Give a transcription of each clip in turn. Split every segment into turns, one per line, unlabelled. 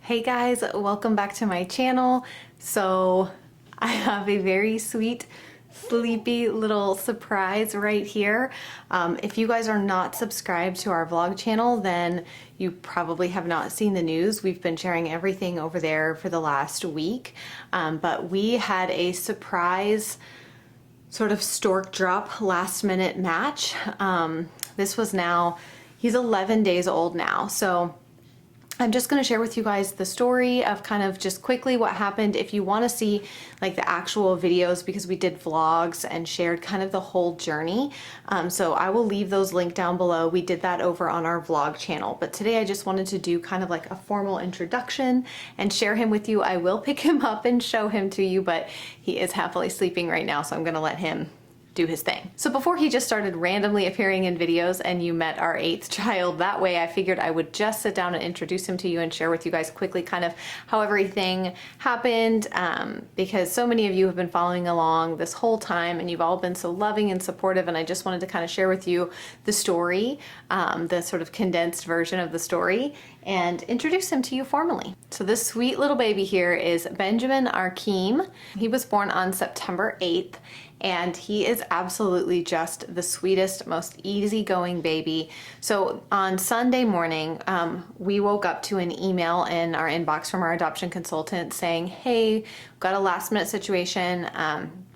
Hey guys, welcome back to my channel. So I have a very sweet, sleepy little surprise right here. If you guys are not subscribed to our vlog channel, then you probably have not seen the news. We've been sharing everything over there for the last week, but we had a surprise sort of stork drop last minute match. This was now, he's 11 days old now. So I'm just going to share with you guys the story of kind of just quickly what happened. If you want to see like the actual videos, because we did vlogs and shared kind of the whole journey. So I will leave those linked down below. We did that over on our vlog channel, but today I just wanted to do kind of like a formal introduction and share him with you. I will pick him up and show him to you, but he is happily sleeping right now, so I'm going to let him do his thing. So before he just started randomly appearing in videos and you met our 8th child that way, I figured I would just sit down and introduce him to you and share with you guys quickly kind of how everything happened, because so many of you have been following along this whole time and you've all been so loving and supportive, and I just wanted to kind of share with you the story, the sort of condensed version of the story, and introduce him to you formally. So this sweet little baby here is Benjamin Arkeem. He was born on September 8th, and he is absolutely just the sweetest, most easygoing baby. So on Sunday morning, we woke up to an email in our inbox from our adoption consultant saying, hey, we've got a last minute situation.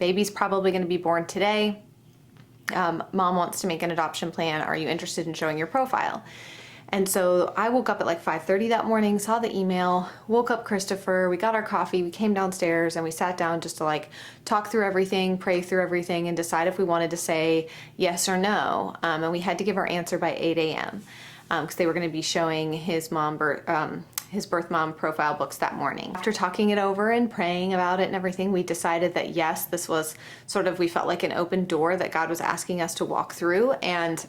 Baby's probably gonna be born today. Mom wants to make an adoption plan. Are you interested in showing your profile? And so I woke up at like 5:30 that morning, saw the email, woke up Christopher, we got our coffee, we came downstairs and we sat down just to like talk through everything, pray through everything, and decide if we wanted to say yes or no. And we had to give our answer by 8 a.m. Because they were going to be showing his birth mom profile books that morning. After talking it over and praying about it and everything, we decided that yes, this was sort of, we felt like an open door that God was asking us to walk through, and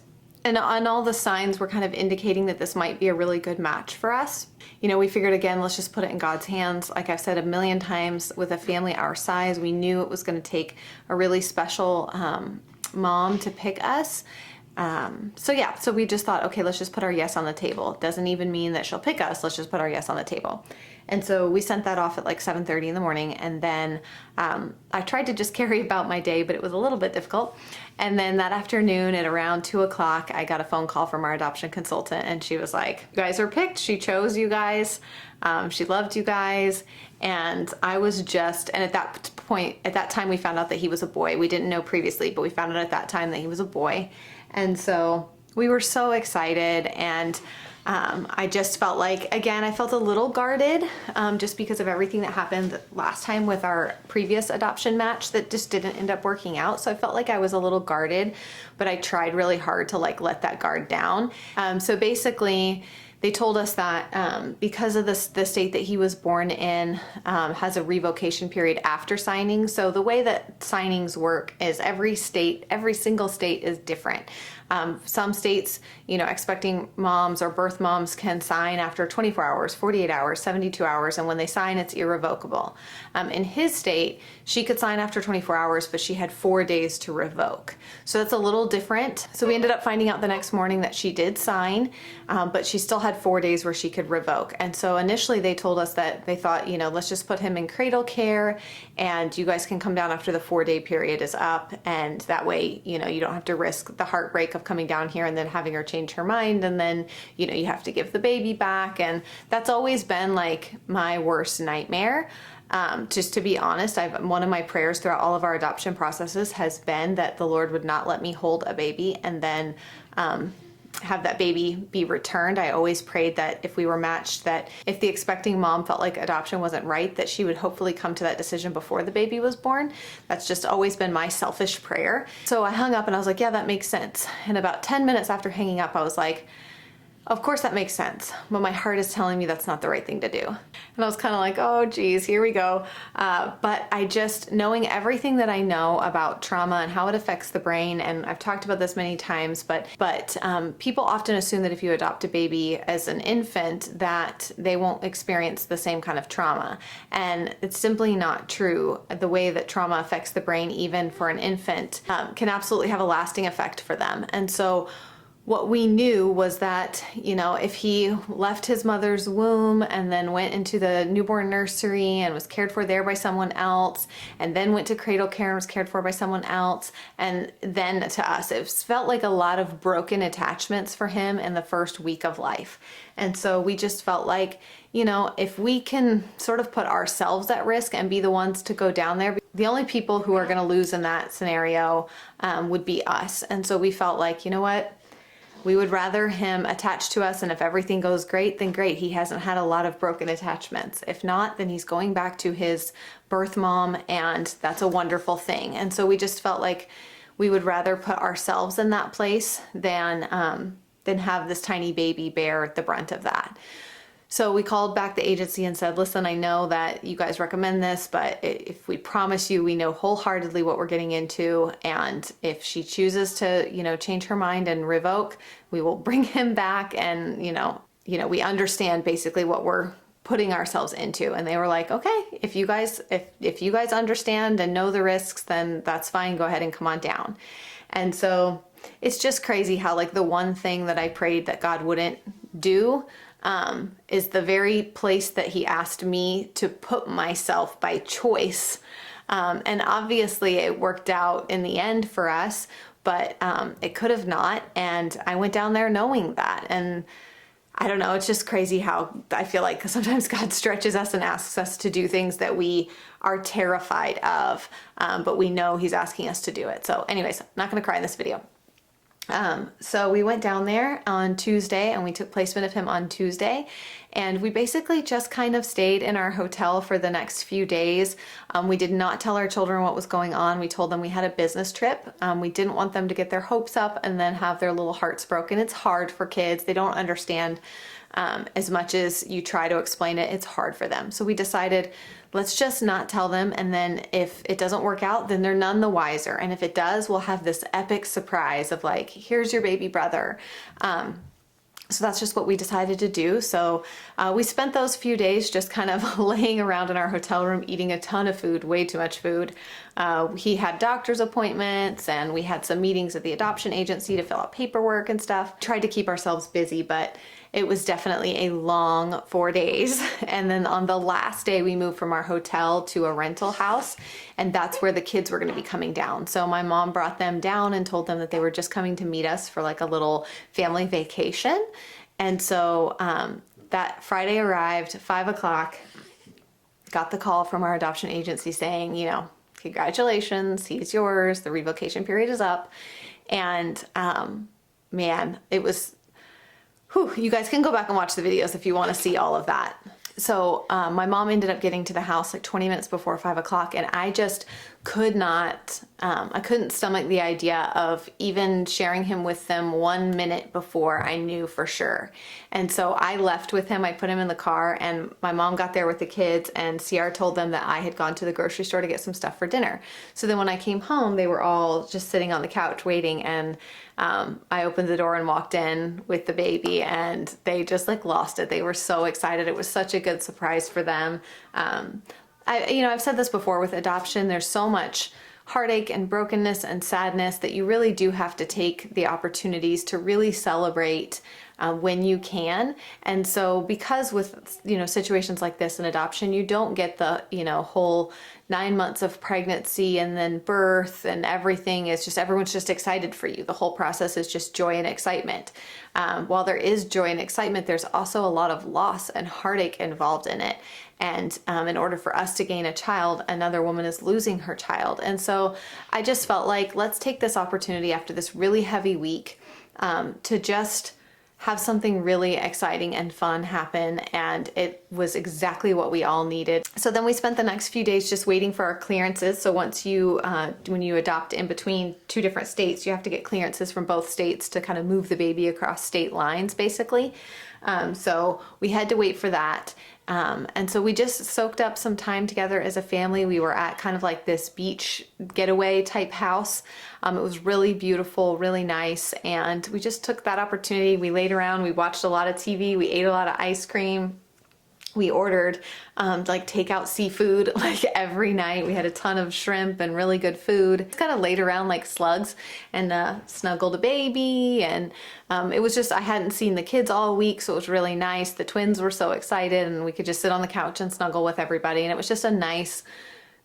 all the signs were kind of indicating that this might be a really good match for us. You know, we figured again, let's just put it in God's hands. Like I've said a million times, with a family our size, we knew it was going to take a really special mom to pick us. So we just thought, okay, let's just put our yes on the table. It doesn't even mean that she'll pick us. Let's just put our yes on the table. And so we sent that off at like 7:30 in the morning. And then I tried to just carry about my day, but it was a little bit difficult. And then that afternoon at around 2 o'clock, I got a phone call from our adoption consultant, and she was like, you guys are picked. She chose you guys. She loved you guys. And I was just, and at that point, at that time, we found out that he was a boy. We didn't know previously, but we found out at that time that he was a boy. And so we were so excited, and I just felt like, again, I felt a little guarded just because of everything that happened last time with our previous adoption match that just didn't end up working out. So I felt like I was a little guarded, but I tried really hard to like let that guard down. So basically, they told us that because of the state that he was born in has a revocation period after signing. So the way that signings work is every single state is different. Some states, you know, expecting moms or birth moms can sign after 24 hours, 48 hours, 72 hours, and when they sign, it's irrevocable. In his state, she could sign after 24 hours, but she had 4 days to revoke. So that's a little different. So we ended up finding out the next morning that she did sign, but she still had 4 days where she could revoke. And so initially they told us that they thought, you know, let's just put him in cradle care, and you guys can come down after the 4-day period is up, and that way, you know, you don't have to risk the heartbreak of coming down here and then having her change her mind, and then, you know, you have to give the baby back. And that's always been like my worst nightmare. Just to be honest, one of my prayers throughout all of our adoption processes has been that the Lord would not let me hold a baby and then have that baby be returned. I always prayed that if we were matched, that if the expecting mom felt like adoption wasn't right, that she would hopefully come to that decision before the baby was born. That's just always been my selfish prayer. So I hung up and I was like, yeah, that makes sense. And about 10 minutes after hanging up, I was like, of course that makes sense, but my heart is telling me that's not the right thing to do. And I was kind of like, oh geez, here we go. But I just, knowing everything that I know about trauma and how it affects the brain, and I've talked about this many times, but people often assume that if you adopt a baby as an infant, that they won't experience the same kind of trauma. And it's simply not true. The way that trauma affects the brain, even for an infant, can absolutely have a lasting effect for them. And so what we knew was that, you know, if he left his mother's womb and then went into the newborn nursery and was cared for there by someone else, and then went to cradle care and was cared for by someone else, and then to us, it felt like a lot of broken attachments for him in the first week of life. And so we just felt like, you know, if we can sort of put ourselves at risk and be the ones to go down there, the only people who are going to lose in that scenario would be us. And so we felt like, you know what? We would rather him attached to us, and if everything goes great, then great. He hasn't had a lot of broken attachments. If not, then he's going back to his birth mom, and that's a wonderful thing. And so we just felt like we would rather put ourselves in that place than have this tiny baby bear the brunt of that. So we called back the agency and said, listen, I know that you guys recommend this, but if we promise you, we know wholeheartedly what we're getting into. And if she chooses to, you know, change her mind and revoke, we will bring him back. And, you know, we understand basically what we're putting ourselves into. And they were like, okay, if you guys understand and know the risks, then that's fine. Go ahead and come on down. And so it's just crazy how, like, the one thing that I prayed that God wouldn't do is the very place that he asked me to put myself by choice. And obviously it worked out in the end for us, but it could have not. And I went down there knowing that. And I don't know, it's just crazy how I feel like sometimes God stretches us and asks us to do things that we are terrified of, but we know he's asking us to do it. So anyways, I'm not going to cry in this video. So we went down there on Tuesday and we took placement of him on Tuesday, and we basically just kind of stayed in our hotel for the next few days. We did not tell our children what was going on. We told them we had a business trip. We didn't want them to get their hopes up and then have their little hearts broken. It's hard for kids. They don't understand as much as you try to explain it. It's hard for them. So we decided, let's just not tell them, and then if it doesn't work out, then they're none the wiser. And if it does, we'll have this epic surprise of like, here's your baby brother. So that's just what we decided to do. So we spent those few days just kind of laying around in our hotel room, eating a ton of food, way too much food. He had doctor's appointments, and we had some meetings at the adoption agency to fill out paperwork and stuff. Tried to keep ourselves busy, but it was definitely a long 4 days. And then on the last day, we moved from our hotel to a rental house, and that's where the kids were going to be coming down. So my mom brought them down and told them that they were just coming to meet us for like a little family vacation. And so that Friday arrived, 5 o'clock, got the call from our adoption agency saying, you know, congratulations, he's yours, the revocation period is up. And man, it was, whew, you guys can go back and watch the videos if you want to see all of that. So my mom ended up getting to the house like 20 minutes before 5 o'clock, and I just could not, I couldn't stomach the idea of even sharing him with them 1 minute before I knew for sure. And so I left with him, I put him in the car, and my mom got there with the kids, and CR told them that I had gone to the grocery store to get some stuff for dinner. So then when I came home, they were all just sitting on the couch waiting, and I opened the door and walked in with the baby, and they just like lost it. They were so excited. It was such a good surprise for them. I've said this before, with adoption, there's so much heartache and brokenness and sadness that you really do have to take the opportunities to really celebrate when you can. And so because with, situations like this in adoption, you don't get the, whole 9 months of pregnancy and then birth and everything is just, everyone's just excited for you. The whole process is just joy and excitement. While there is joy and excitement, there's also a lot of loss and heartache involved in it. And in order for us to gain a child, another woman is losing her child. And so I just felt like, let's take this opportunity after this really heavy week to just have something really exciting and fun happen, and it was exactly what we all needed. So then we spent the next few days just waiting for our clearances. So once you, when you adopt in between 2 different states, you have to get clearances from both states to kind of move the baby across state lines, basically. So we had to wait for that. And so we just soaked up some time together as a family. We were at kind of like this beach getaway type house. It was really beautiful, really nice. And we just took that opportunity. We laid around, we watched a lot of TV, we ate a lot of ice cream. We ordered like takeout seafood like every night. We had a ton of shrimp and really good food. It's kind of laid around like slugs, and snuggled a baby, and it was just, I hadn't seen the kids all week, so it was really nice. The twins were so excited, and we could just sit on the couch and snuggle with everybody, and it was just a nice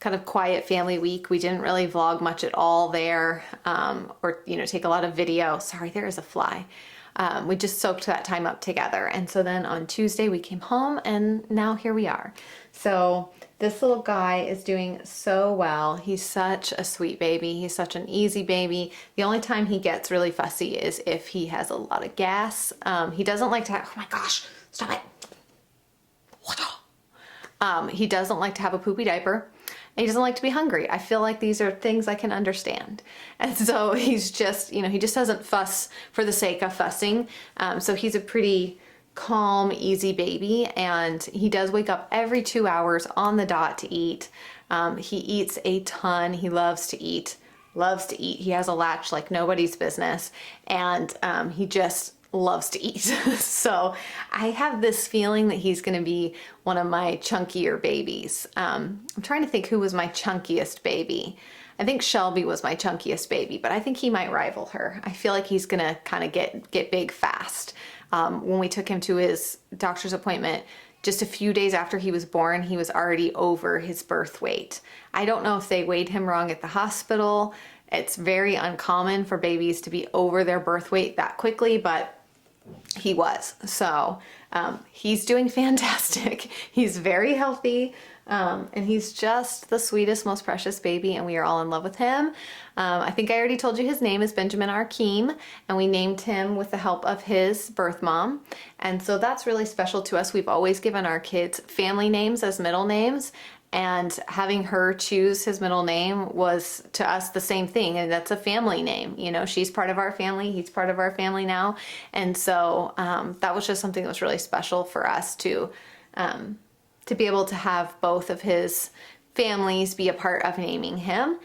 kind of quiet family week. We didn't really vlog much at all there, or take a lot of video. Sorry, there is a fly. We just soaked that time up together. And so then on Tuesday we came home, and now here we are. So this little guy is doing so well. He's such a sweet baby. He's such an easy baby. The only time he gets really fussy is if he has a lot of gas. He doesn't like to have, oh my gosh, stop it. He doesn't like to have a poopy diaper. And he doesn't like to be hungry. I feel like these are things I can understand. And so he's just, he just doesn't fuss for the sake of fussing. So he's a pretty calm, easy baby. And he does wake up every 2 hours on the dot to eat. He eats a ton. He loves to eat. He has a latch like nobody's business. And he just loves to eat. So I have this feeling that he's going to be one of my chunkier babies. I'm trying to think who was my chunkiest baby. I think Shelby was my chunkiest baby, but I think he might rival her. I feel like he's going to kind of get big fast. When we took him to his doctor's appointment, just a few days after he was born, he was already over his birth weight. I don't know if they weighed him wrong at the hospital. It's very uncommon for babies to be over their birth weight that quickly, but he was. So he's doing fantastic. He's very healthy, and he's just the sweetest, most precious baby, and we are all in love with him. I think I already told you his name is Benjamin Arkeem, and we named him with the help of his birth mom. And so that's really special to us. We've always given our kids family names as middle names, and having her choose his middle name was to us the same thing, and that's a family name. She's part of our family, he's part of our family now, and so that was just something that was really special for us to be able to have both of his families be a part of naming him.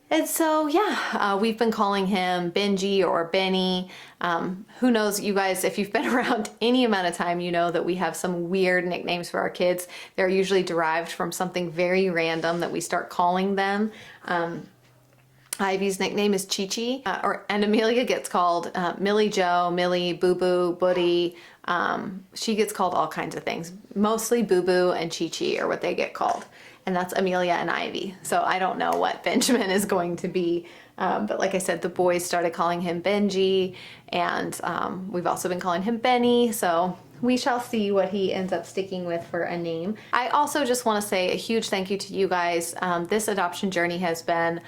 And so, yeah, we've been calling him Benji or Benny. Who knows, you guys, if you've been around any amount of time, you know that we have some weird nicknames for our kids. They're usually derived from something very random that we start calling them. Ivy's nickname is Chi Chi, and Amelia gets called Millie Joe, Millie, Boo Boo, Buddy. She gets called all kinds of things. Mostly Boo Boo and Chi Chi are what they get called. And that's Amelia and Ivy. So I don't know what Benjamin is going to be. But like I said, the boys started calling him Benji, and we've also been calling him Benny. So we shall see what he ends up sticking with for a name. I also just want to say a huge thank you to you guys. This adoption journey has been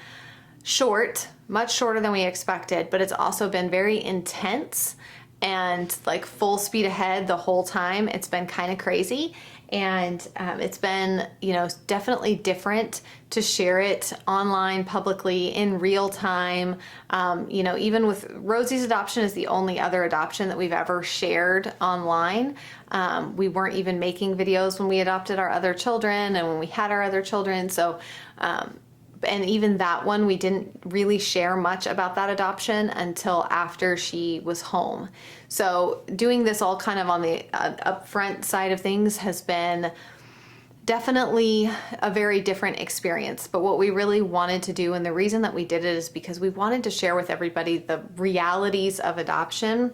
short, much shorter than we expected, but it's also been very intense and like full speed ahead the whole time. It's been kind of crazy. And it's been, definitely different to share it online, publicly, in real time. Even with Rosie's adoption is the only other adoption that we've ever shared online. We weren't even making videos when we adopted our other children and when we had our other children. So, and even that one, we didn't really share much about that adoption until after she was home. So doing this all kind of on the upfront side of things has been definitely a very different experience. But what we really wanted to do, and the reason that we did it, is because we wanted to share with everybody the realities of adoption,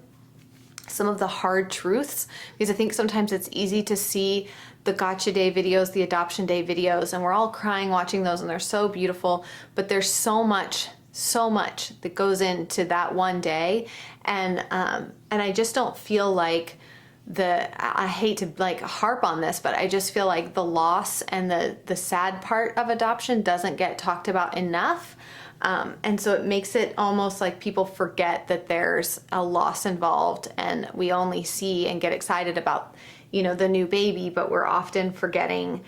some of the hard truths, because I think sometimes it's easy to see the Gotcha Day videos, the Adoption Day videos, and we're all crying watching those, and they're so beautiful, but there's so much that goes into that one day, and I just don't feel like I hate to like harp on this, but I just feel like the loss and the sad part of adoption doesn't get talked about enough. And so it makes it almost like people forget that there's a loss involved, and we only see and get excited about, the new baby, but we're often forgetting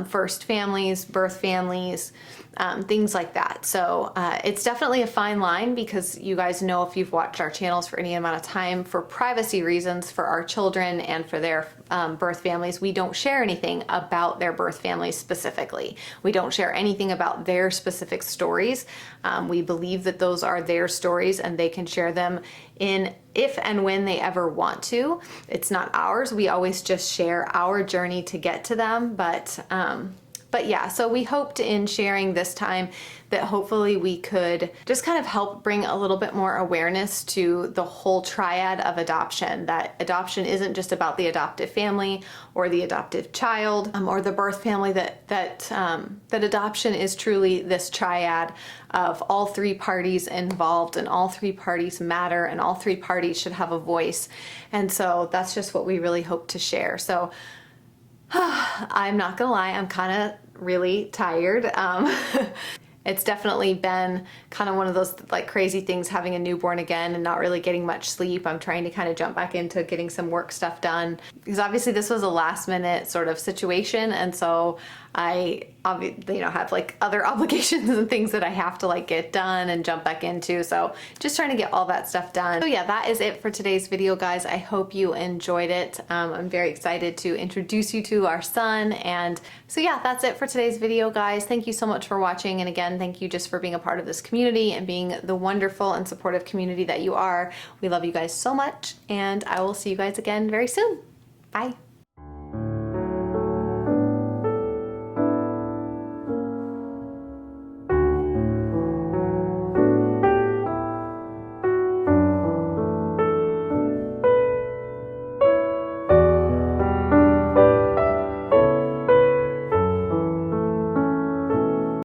first families, birth families, things like that. So it's definitely a fine line, because you guys know, if you've watched our channels for any amount of time, for privacy reasons for our children and for their birth families, we don't share anything about their birth families specifically. We don't share anything about their specific stories. We believe that those are their stories and they can share them in if and when they ever want to. It's not ours. We always just share our journey to get to them. But yeah, so we hoped in sharing this time that hopefully we could just kind of help bring a little bit more awareness to the whole triad of adoption, that adoption isn't just about the adoptive family or the adoptive child or the birth family, that adoption is truly this triad of all three parties involved, and all three parties matter, and all three parties should have a voice. And so that's just what we really hope to share. So I'm not gonna lie, I'm kind of really tired. It's definitely been kind of one of those like crazy things, having a newborn again and not really getting much sleep. I'm trying to kind of jump back into getting some work stuff done, because obviously this was a last minute sort of situation, and so I have like other obligations and things that I have to like get done and jump back into. So just trying to get all that stuff done. So yeah, that is it for today's video, guys. I hope you enjoyed it. I'm very excited to introduce you to our son. And so yeah, that's it for today's video, guys. Thank you so much for watching. And again, thank you just for being a part of this community and being the wonderful and supportive community that you are. We love you guys so much, and I will see you guys again very soon. Bye.